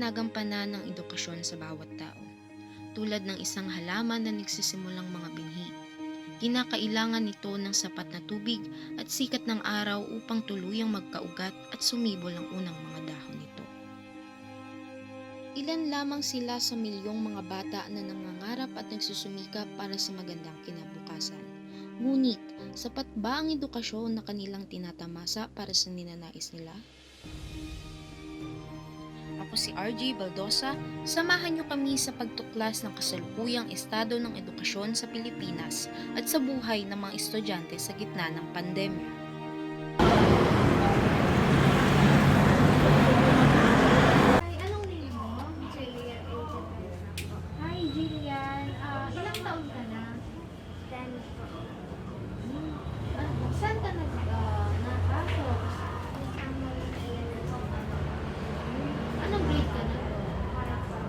ginagampanan ng edukasyon sa bawat tao. Tulad ng isang halaman na nagsisimulang mga binhi. Kinakailangan nito ng sapat na tubig at sikat ng araw upang tuluyang magkaugat at sumibol ang unang mga dahon nito. Ilan lamang sila sa milyong mga bata na nangangarap at nagsusumikap para sa magandang kinabukasan. Ngunit, sapat ba ang edukasyon na kanilang tinatamasa para sa ninanais nila? Ako si RJ Baldosa, samahan niyo kami sa pagtuklas ng kasalukuyang estado ng edukasyon sa Pilipinas at sa buhay ng mga estudyante sa gitna ng pandemya. Hi, anong name mo? Jillian Ylazza. Hi, Jillian. Ilang taon ka na? 10 po. Saan ka nakapasok? Kasama yung Ayunon. Anong grade ka na to? Para po.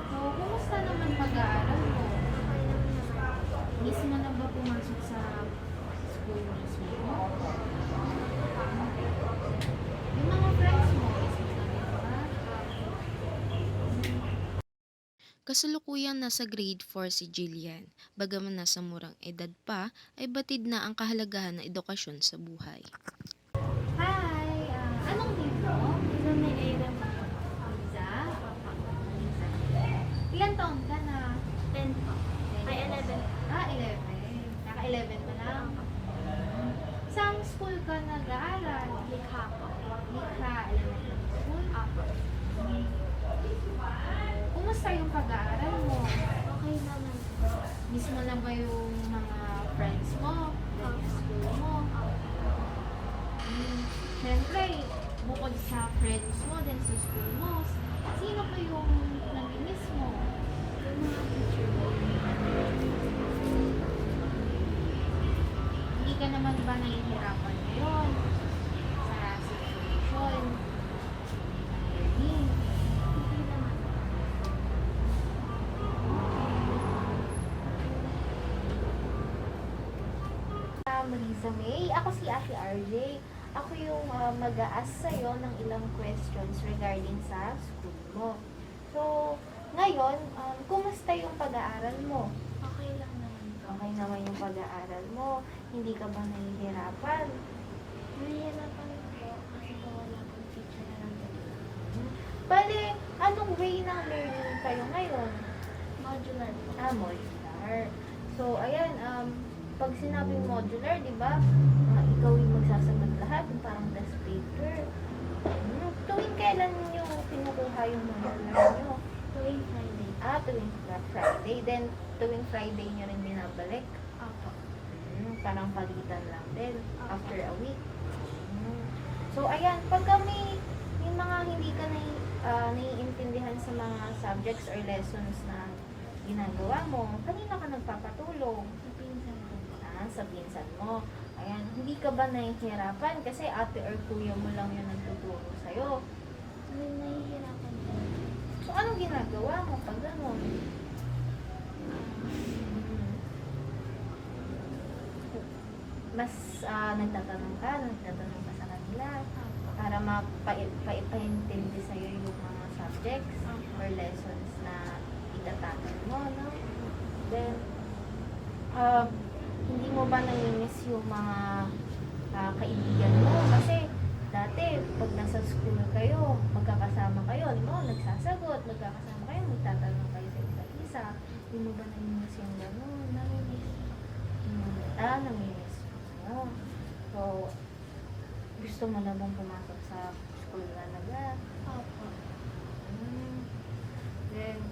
So, kumusta naman pag-aaral mo? Okay lang naman po. Miss mo na ba pumasok sa school mismo? Yung mga friends mo, miss mo na rin ba? Kasalukuyang nasa grade 4 si Jillian, bagaman nasa murang edad pa, ay batid na ang kahalagahan ng edukasyon sa buhay. Hi! Anong name mo? Ito may Ayunon po. Liza? Ilan taon ka na? 10 po. Ay, 11. 11. Naka-11 pa lang. Saan school ka nag-aaral? Likha po. Likha Elementary School? Apo. Kumusta yung pag-aaral mo? Okay naman po. Miss mo na ba yung mga friends mo? Sa school mo? Siyempre, bukod sa friends mo, din sa school mo, sino pa yung nami-miss mo? Yung mga teacher ko. Hindi ka naman ba nahihirapan ngayon sa situation? Learning? Hindi naman. Marisa May, ako si Ate RJ. Ako yung mag-a-ask sa'yo ng ilang questions regarding sa school mo. So, ngayon, kumusta yung pag-aaral mo? Okay lang naman po. Okay naman yung pag-aaral mo? Hindi ka ba nahihirapan? Nahihirapan po kasi po wala pong teacher na nandito. Bale, anong way ng learning kayo ngayon? Modular po. Modular. So, ayan, pag sinabing modular, di ba, ikaw yung magsasagot lahat, yung parang test paper. Tuwing kailan nyo pinukuha yung modular nyo? Tuwing Friday. Tuwing Friday. Then, tuwing Friday nyo rin binabalik. Apo. Parang palitan lang din after a week. Mm. So, ayan, pagka may yung mga hindi ka naiintindihan sa mga subjects or lessons na ginagawa mo, kanina ka nagpapatulong? Sa pinsan ko po. Sa pinsan mo. Ayan, hindi ka ba nahihirapan? Kasi ate or kuya mo lang yung nagtuturo sa'yo. Nahihirapan po. So, anong ginagawa mo pag gano'n? Mas nagtatanong ka sa kanila para maipaintindi sa'yo yung mga subjects or lessons na itatakan mo, no? Then, hindi mo ba namimiss yung mga kaibigan mo? Kasi dati, pag nasa school kayo, magkakasama kayo, di mo, nagsasagot, magkakasama kayo, magtatanong kayo sa isa't isa. Hindi mo ba namimiss yung gano'n? Namimiss. Namimiss mo. So, gusto mo na bang pumasok sa school na Opo. Then,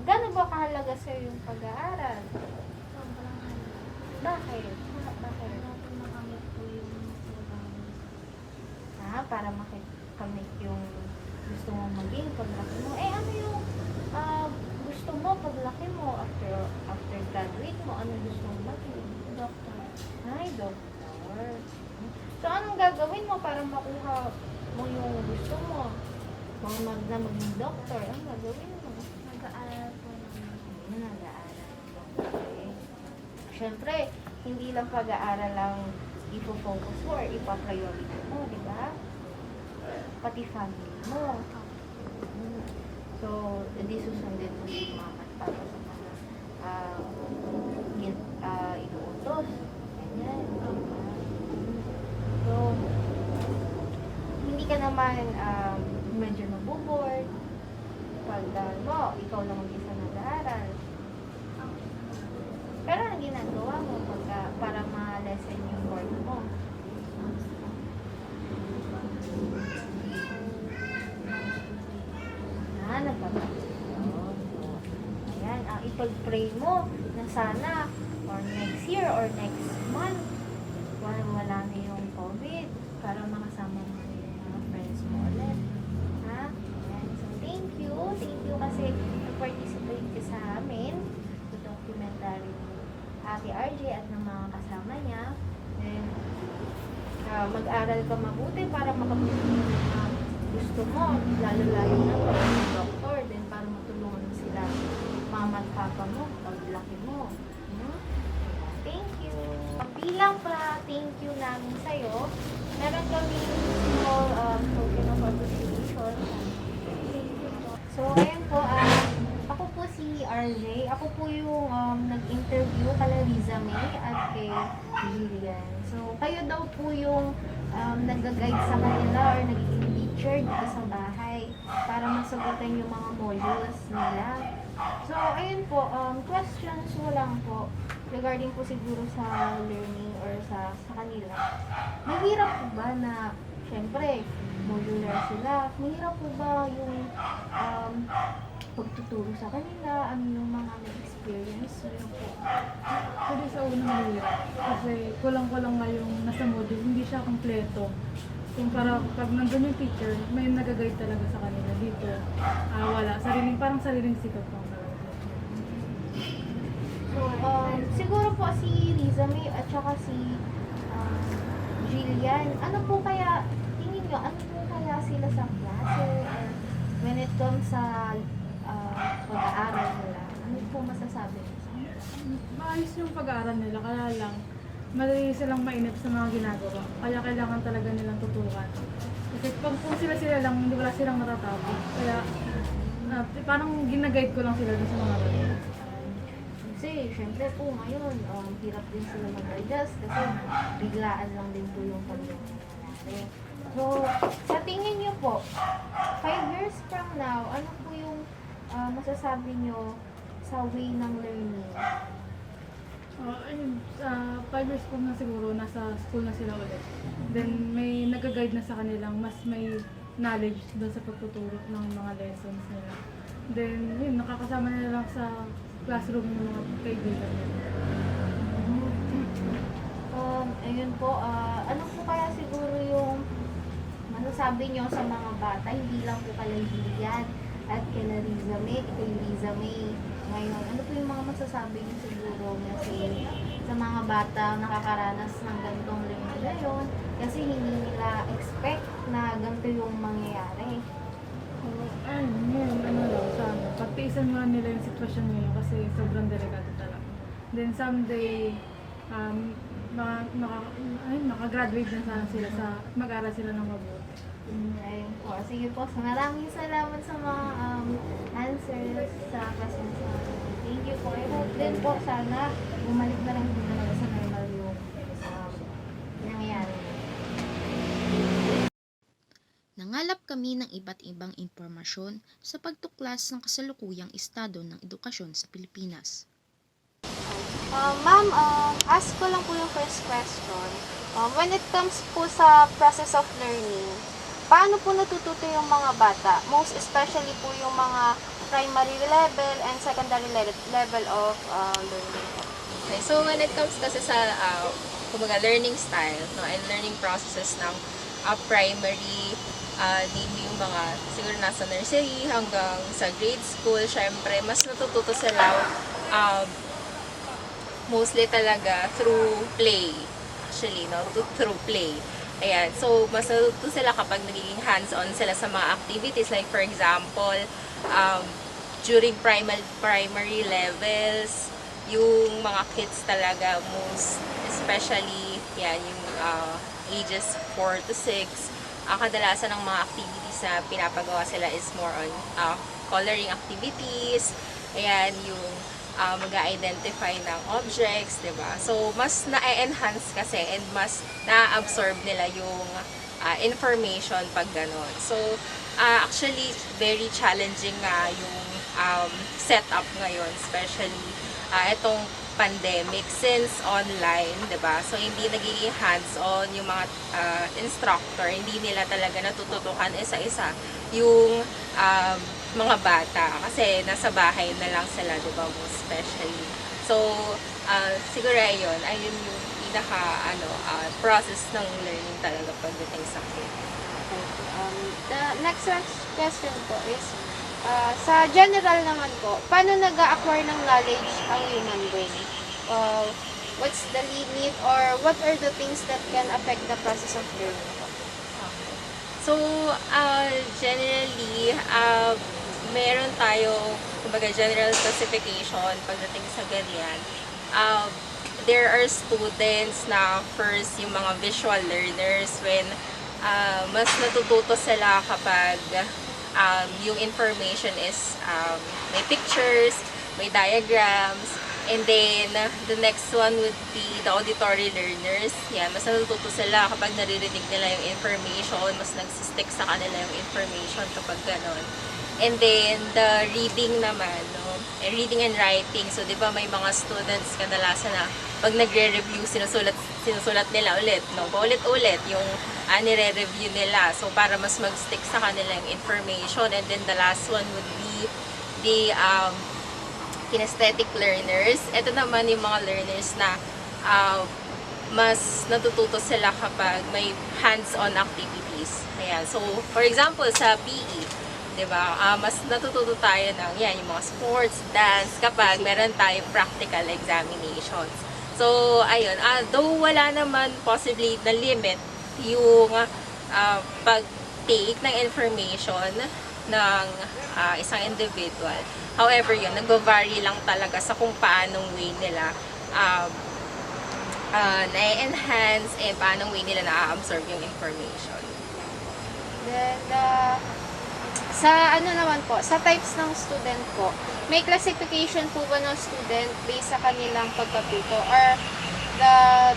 gano'n ba kahalaga sa'yo yung pag-aaral? Sobrang halaga. Bakit? Bakit? Natin makamit po yung trabaho. Para makikamit yung gusto mong maging paglaki mo. Ano yung gusto mo paglaki mo after graduate mo? Ano gusto mong maging? Doctor. Ay, doctor. So, anong gagawin mo para makuha mo yung gusto mo? Na maging doctor, ang gagawin mo? Nag-aaral po naman. Nag-aaral. Okay. Siyempre, hindi lang pag-aaral lang ifo-focus mo or ipa-priority mo, di ba? Pati family mo. So, hindi susundin mo si mama at papa sa mga inuutos. Ganyan. Diba? So, hindi ka naman medyo naboboard pag ikaw lang mag-isa nag-aaral. Pero ang ginagawa mo para ma-lessen yung board mo? Nagpapasyon. Ayan, ipag-pray mo na sana or next year or next month wala na yung COVID para makasama mo yung mga friends mo ulit. Ha? Ayan. So, thank you. Thank you kasi nag-participate ka sa amin sa documentary ni Ate RJ at ng mga kasama niya. Then, mag-aral ka mabuti para makapagpapit yung mga gusto mo, lalo-lalo na pag doktor, then para matulungan mo sila mama at papa mo paglaki mo. Thank you. Bilang thank you namin sa'yo, meron kami small token of appreciation. Thank you po. So, ayun po, ako po si RJ. Ako po yung nag-interview kala Riza May at kay Jillian. So, kayo daw po yung nag-guide sa kanila or naging teacher dito sa bahay para masagutan yung mga modules nila. So, ayun po, questions mo lang po regarding po siguro sa learning or sa kanila. Mahirap po ba na, syempre, modular sila, mahirap po ba yung pagtuturo sa kanila, ano yung mga nag-experience nyo po? Kasi sa unang mahirap. Kasi kulang-kulang nga yung nasa module, hindi siya kompleto. Kung para pag nandun yung teacher, may nag-guide talaga sa kanila. Dito, wala. Parang sariling sikap lang talaga. So, siguro po si Riza May at saka si Jillian, ano po kaya, tingin nyo, ano po kaya sila sa klase? Or when it comes sa pag-aaral nila, ano po masasabi nyo? Maayos yung pag-aaral nila, kaya lang, madali silang mainip sa mga ginagawa. Kaya kailangan talaga nilang tutukan. Kasi pag kung sila lang, hindi wala silang natatapos. Kaya, parang ginaguide ko lang sila dun sa mga laro. Kasi, syempre po ngayon, hirap din sila mag-adjust kasi biglaan lang din po yung pag-nangyari. So, sa tingin nyo po, 5 years from now, ano po yung masasabi nyo sa way ng learning? Ayun, 5 years po na siguro, nasa school na sila ulit. Then, may nag-guide na sa kanilang, mas may knowledge doon sa pagtuturo ng mga lessons nila. Then, yun, nakakasama nila lang sa classroom ng mga kaibigan nila. Ayun po, ano po kaya siguro yung masasabi nyo sa mga bata, hindi lang po kala Jillian at kala Riza May, kay Riza May ngayon. Ano po yung mga masasabi nyo siguro sa mga bata nakakaranas ng ganitong learning ngayon kasi hindi nila expect na ganito yung mangyayari. Ngayon, sana. Pagtiisan mo nila yung sitwasyon ngayon kasi sobrang delikado talaga. Then someday, makagraduate na sana sila mag-aral sila ng mabuti. Ayun po. Sige po. Maraming salamat sa mga answers sa questions natin. Thank you po. I hope din po sana bumalik na lang din talaga sa normal yung nangyayari. Nangalap kami ng iba't ibang impormasyon sa pagtuklas ng kasalukuyang estado ng edukasyon sa Pilipinas. Ma'am, ask ko lang po yung first question. When it comes po sa process of learning, paano po natututo yung mga bata? Most especially po yung mga primary level and secondary level of learning. Okay, so when it comes kasi sa kumbaga learning style, no, and learning processes ng primary, yung mga siguro nasa nursery hanggang sa grade school, syempre mas natututo sila mostly talaga through play. Actually, no, through play. Ayan, so mas natututo sila kapag nagiging hands-on sila sa mga activities, like for example, during primary levels, yung mga kids talaga, most especially yan yung ages 4 to 6, kadalasan ng mga activities na pinapagawa sila is more on coloring activities. Ayan, yung mag-identify ng objects, diba? So, mas na-enhance kasi and mas na-absorb nila yung information pag ganon. So, actually, very challenging nga yung setup ngayon, especially itong pandemic since online, diba? So, hindi nagiging hands-on yung mga instructor, hindi nila talaga natututukan isa-isa yung mga bata kasi nasa bahay na lang sila, diba, most especially. So, siguro ayun yung pinaka process ng learning talaga pagdating sa kid. The next question po is, sa general naman po, paano nag-acquire ng knowledge ang human brain? What's the limit or what are the things that can affect the process of learning po? So, generally, meron tayo, kumbaga, general classification pagdating sa ganyan. There are students na first, yung mga visual learners, when mas natututo sila kapag yung information is may pictures, may diagrams, and then the next one would be the auditory learners. Yan, mas natututo sila kapag naririnig nila yung information, mas nagsistick sa kanila yung information kapag ganon. And then, the reading naman, no? Reading and writing. So, di ba may mga students kadalasan na pag nagre-review, sinusulat nila ulit, no? Paulit-ulit yung nire-review nila. So, para mas mag-stick sa kanila yung information. And then, the last one would be the kinesthetic learners. Ito naman yung mga learners na mas natututo sila kapag may hands-on activities. Ayan. So, for example, sa PE, diba? Mas natututo tayo ng yan, yung mga sports, dance, kapag meron tayong practical examinations. So, ayun. Though wala naman possibly na limit yung pag-take ng information ng isang individual. However, yun, nag-vary lang talaga sa kung paanong way nila na-enhance and paanong way nila na-absorb yung information. Then, sa naman po, sa types ng student po, may classification po ba ng student based sa kanilang pagkatuto or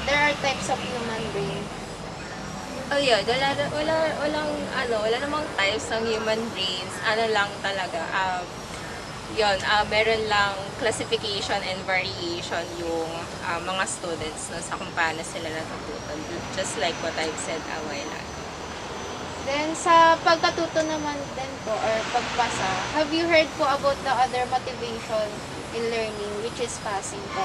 there are types of human brain? Oh yeah, wala namang types ng human brains. Ano lang talaga, meron lang classification and variation yung mga students, no, sa kung paano sila natututo. Just like what I've said a while ago. Then, sa pagkatuto naman din po, or pagpasa, have you heard po about the other motivation in learning, which is passing po?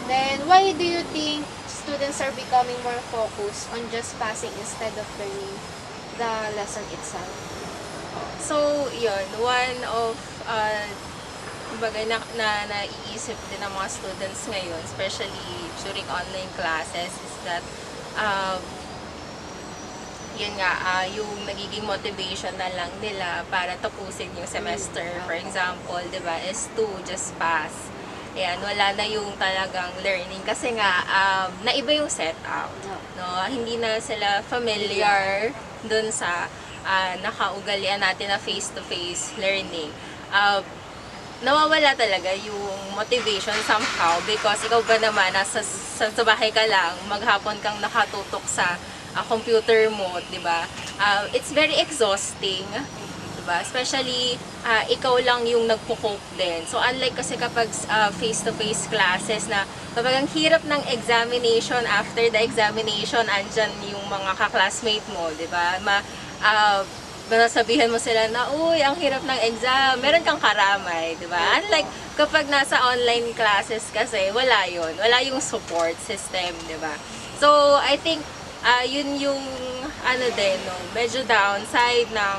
Then, why do you think students are becoming more focused on just passing instead of learning the lesson itself? So, yun, one of, kumbaga, naiisip din ng mga students ngayon, especially during online classes, is that, yun nga, yung nagiging motivation na lang nila para tapusin yung semester, for example, diba, is to just pass. Ayan, wala na yung talagang learning kasi nga, naiba yung setup. No? Hindi na sila familiar dun sa nakaugalian natin na face-to-face learning. Nawawala talaga yung motivation somehow because ikaw ba naman, sa bahay ka lang, maghapon kang nakatutok sa computer mo, di ba? It's very exhausting, di ba? Especially, ikaw lang yung nagpo-cope din. So, unlike kasi kapag face-to-face classes na kapag ang hirap ng examination, after the examination, andyan yung mga ka-classmate mo, di ba? Sabihan mo sila na, uy, ang hirap ng exam, meron kang karamay, di ba? Unlike kapag nasa online classes kasi, wala yun. Wala yung support system, di ba? So, I think, yun yung medyo downside ng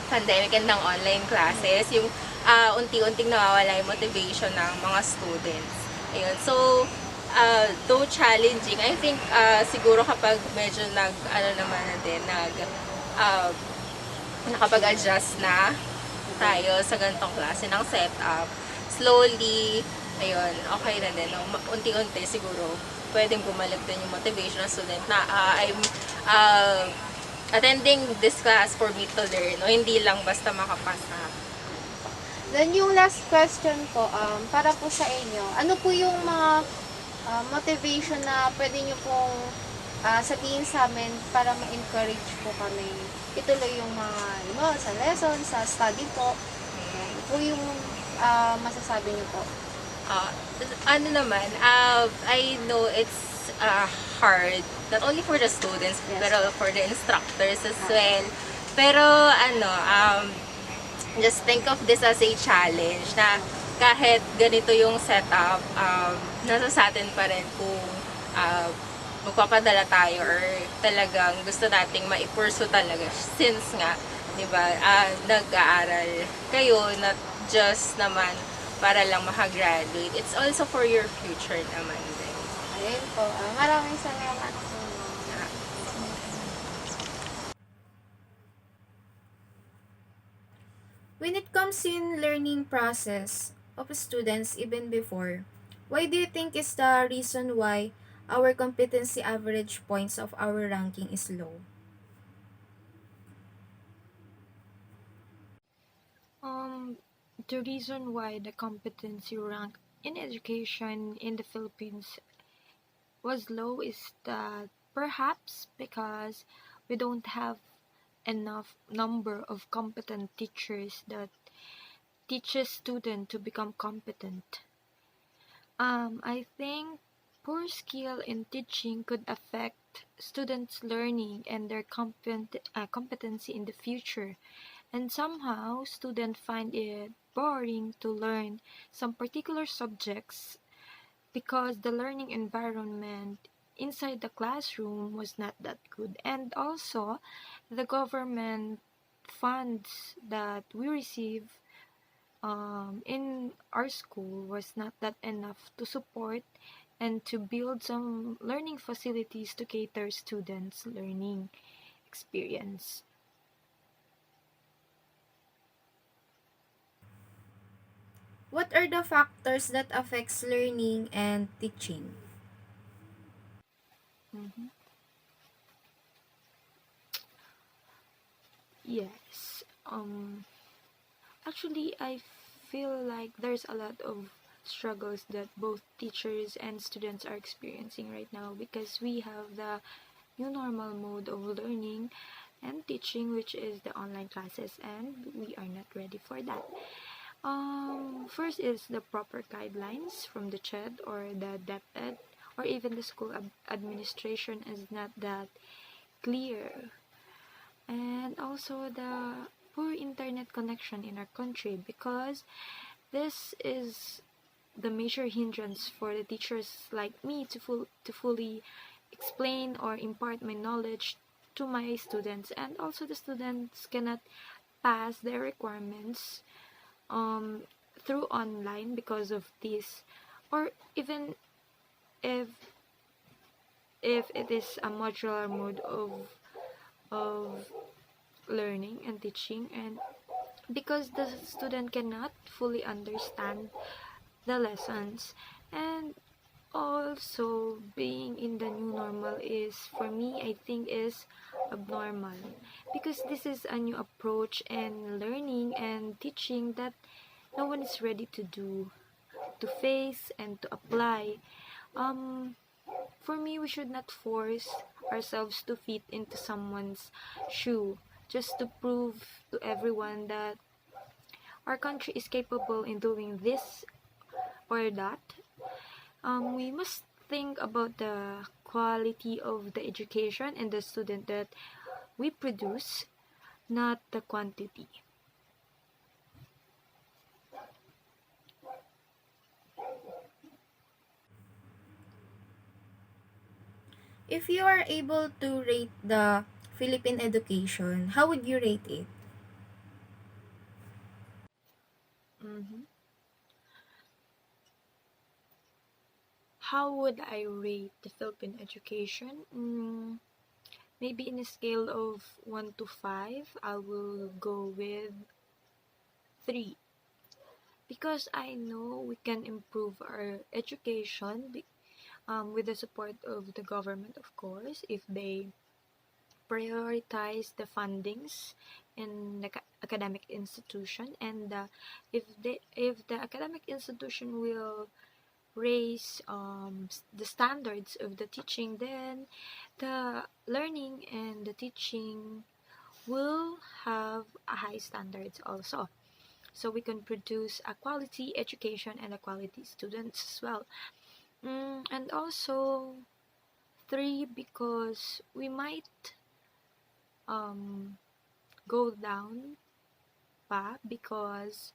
pandemic and ng online classes, yung unti-unting nawawala yung motivation ng mga students. Ayun. So, though challenging, I think siguro kapag medyo nakapag-adjust na tayo sa ganitong klase ng setup, slowly, ayun, okay na din. No? Unti-unti siguro pwedeng bumalik din yung motivation ng student na attending this class for me to learn, o hindi lang basta makapasa. Then yung last question po, para po sa inyo, ano po yung mga motivation na pwede nyo pong sabihin sa amin para ma-encourage po kami ituloy yung mga, sa lesson, sa study po. Ano po yung masasabi nyo po? Ano naman, I know it's hard, not only for the students, Yes. pero for the instructors as well. Pero just think of this as a challenge na kahit ganito yung setup, nasa sa atin pa rin kung magpapadala tayo or talagang gusto nating maipursu talaga since nga, di ba, nag-aaral kayo, not just naman para lang makagraduate. It's also for your future naman din. Ayun po. Maraming salamat po. When it comes in learning process of students even before, why do you think is the reason why our competency average points of our ranking is low? The reason why the competency rank in education in the Philippines was low is that perhaps because we don't have enough number of competent teachers that teaches students to become competent. I think poor skill in teaching could affect students' learning and their competency in the future. And somehow, students find it boring to learn some particular subjects because the learning environment inside the classroom was not that good. And also, the government funds that we receive in our school was not that enough to support and to build some learning facilities to cater students' learning experience. What are the factors that affects learning and teaching? Mhm. Yes. Actually, I feel like there's a lot of struggles that both teachers and students are experiencing right now because we have the new normal mode of learning and teaching, which is the online classes, and we are not ready for that. First is the proper guidelines from the CHED or the DepEd or even the school administration is not that clear, and also the poor internet connection in our country because this is the major hindrance for the teachers like me to fully explain or impart my knowledge to my students, and also the students cannot pass their requirements um, through online because of this, or even if it is a modular mode of learning and teaching, and because the student cannot fully understand the lessons. And also being in the new normal is, for me, I think is abnormal because this is a new approach and learning and teaching that no one is ready to do, to face and to apply. um for me, we should not force ourselves to fit into someone's shoe just to prove to everyone that our country is capable in doing this or that. We must think about the quality of the education and the student that we produce, not the quantity. If you are able to rate the Philippine education, how would you rate it? Mhm. How would I rate the Philippine education? Maybe in a scale of 1 to 5, I will go with 3. Because I know we can improve our education with the support of the government, of course, if they prioritize the fundings in the academic institution, and if the academic institution will raise the standards of the teaching, then the learning and the teaching will have a high standards also. So we can produce a quality education and a quality students as well. And also, three, because we might go down pa, because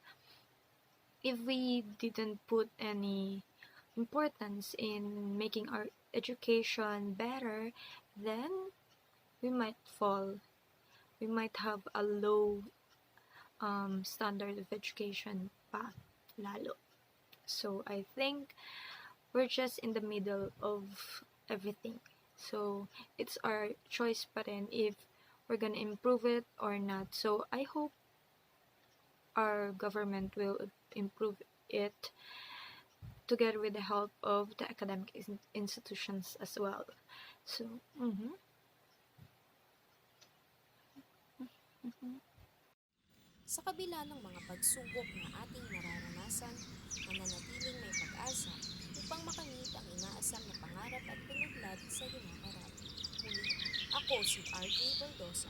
if we didn't put any importance in making our education better, then we might fall. We might have a low standard of education pa lalo. So I think we're just in the middle of everything. So it's our choice pa rin if we're gonna improve it or not. So I hope our government will improve it together with the help of the academic institutions as well. So, Sa kabila ng mga pagsubok na ating nararanasan, mananatiling may pag-asa upang makamit ang inaasam na pangarap at pinunlad sa hinaharap. Muli, ako si RJ Baldosa.